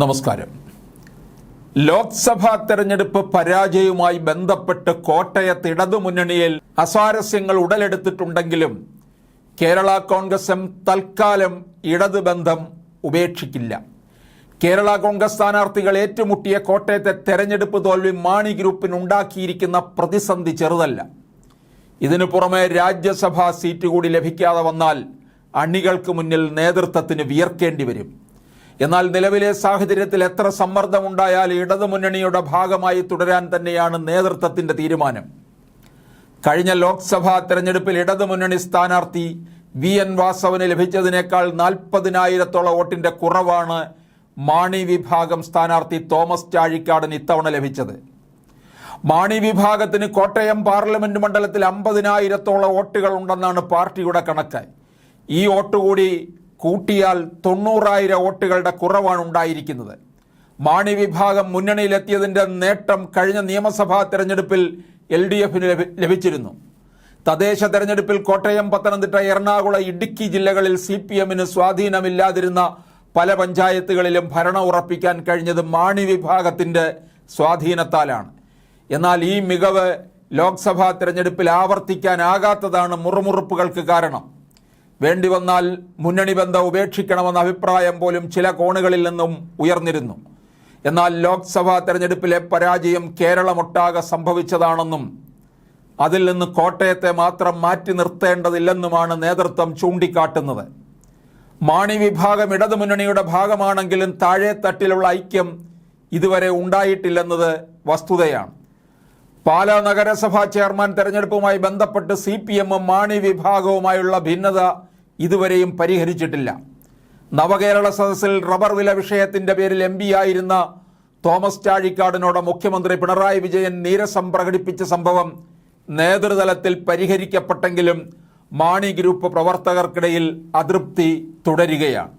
നമസ്കാരം. ലോക്സഭാ തെരഞ്ഞെടുപ്പ് പരാജയവുമായി ബന്ധപ്പെട്ട് കോട്ടയത്ത് ഇടതുമുന്നണിയിൽ അസ്വാരസ്യങ്ങൾ ഉടലെടുത്തിട്ടുണ്ടെങ്കിലും കേരള കോൺഗ്രസ് എം തൽക്കാലം ഇടത് ബന്ധം ഉപേക്ഷിക്കില്ല. കേരള കോൺഗ്രസ് സ്ഥാനാർത്ഥികൾ ഏറ്റുമുട്ടിയ കോട്ടയത്തെ തെരഞ്ഞെടുപ്പ് തോൽവി മാണി ഗ്രൂപ്പിനുണ്ടാക്കിയിരിക്കുന്ന പ്രതിസന്ധി ചെറുതല്ല. ഇതിനു പുറമെ രാജ്യസഭാ സീറ്റ് കൂടി ലഭിക്കാതെ വന്നാൽ അണികൾക്ക് മുന്നിൽ നേതൃത്വത്തിന് വിയർക്കേണ്ടി വരും. എന്നാൽ നിലവിലെ സാഹചര്യത്തിൽ എത്ര സമ്മർദ്ദമുണ്ടായാൽ ഇടതുമുന്നണിയുടെ ഭാഗമായി തുടരാൻ തന്നെയാണ് നേതൃത്വത്തിന്റെ തീരുമാനം. കഴിഞ്ഞ ലോക്സഭാ തെരഞ്ഞെടുപ്പിൽ ഇടതുമുന്നണി സ്ഥാനാർത്ഥി വി.എൻ. വാസവന് ലഭിച്ചതിനേക്കാൾ 40,000-ഓളം വോട്ടിന്റെ കുറവാണ് മാണി വിഭാഗം സ്ഥാനാർത്ഥി തോമസ് ചാഴിക്കാടന് ഇത്തവണ ലഭിച്ചത്. മാണി വിഭാഗത്തിന് കോട്ടയം പാർലമെന്റ് മണ്ഡലത്തിൽ 50,000-ഓളം വോട്ടുകൾ ഉണ്ടെന്നാണ് പാർട്ടിയുടെ കണക്ക്. ഈ വോട്ട് കൂടി കൂട്ടിയാൽ 90,000 വോട്ടുകളുടെ കുറവാണ് ഉണ്ടായിരിക്കുന്നത്. മാണി വിഭാഗം മുന്നണിയിലെത്തിയതിൻ്റെ നേട്ടം കഴിഞ്ഞ നിയമസഭാ തെരഞ്ഞെടുപ്പിൽ LDFന് ലഭിച്ചിരുന്നു. തദ്ദേശ തെരഞ്ഞെടുപ്പിൽ കോട്ടയം, പത്തനംതിട്ട, എറണാകുളം, ഇടുക്കി ജില്ലകളിൽ CPMന് സ്വാധീനമില്ലാതിരുന്ന പല പഞ്ചായത്തുകളിലും ഭരണം ഉറപ്പിക്കാൻ കഴിഞ്ഞത് മാണി വിഭാഗത്തിൻ്റെ സ്വാധീനത്താലാണ്. എന്നാൽ ഈ മികവ് ലോക്സഭാ തെരഞ്ഞെടുപ്പിൽ ആവർത്തിക്കാനാകാത്തതാണ് മുറുമുറുപ്പുകൾക്ക് കാരണം. വേണ്ടി വന്നാൽ മുന്നണി ബന്ധം ഉപേക്ഷിക്കണമെന്ന അഭിപ്രായം പോലും ചില കോണുകളിൽ നിന്നും ഉയർന്നിരുന്നു. എന്നാൽ ലോക്സഭാ തെരഞ്ഞെടുപ്പിലെ പരാജയം കേരളമൊട്ടാകെ സംഭവിച്ചതാണെന്നും അതിൽ നിന്ന് കോട്ടയത്തെ മാത്രം മാറ്റി നിർത്തേണ്ടതില്ലെന്നുമാണ് നേതൃത്വം ചൂണ്ടിക്കാട്ടുന്നത്. മാണി വിഭാഗം ഇടതുമുന്നണിയുടെ ഭാഗമാണെങ്കിലും താഴെ തട്ടിലുള്ള ഐക്യം ഇതുവരെ ഉണ്ടായിട്ടില്ലെന്നത് വസ്തുതയാണ്. പാലാ നഗരസഭാ ചെയർമാൻ തെരഞ്ഞെടുപ്പുമായി ബന്ധപ്പെട്ട് CPMും മാണി വിഭാഗവുമായുള്ള ഭിന്നത ഇതുവരെയും പരിഹരിച്ചിട്ടില്ല. നവകേരള സദസ്സിൽ റബ്ബർ വില വിഷയത്തിന്റെ പേരിൽ MP ആയിരുന്ന തോമസ് ചാഴിക്കാടനോട് മുഖ്യമന്ത്രി പിണറായി വിജയൻ നീരസം പ്രകടിപ്പിച്ച സംഭവം നേതൃതലത്തിൽ പരിഹരിക്കപ്പെട്ടെങ്കിലും മാണി ഗ്രൂപ്പ് പ്രവർത്തകർക്കിടയിൽ അതൃപ്തി തുടരുകയാണ്.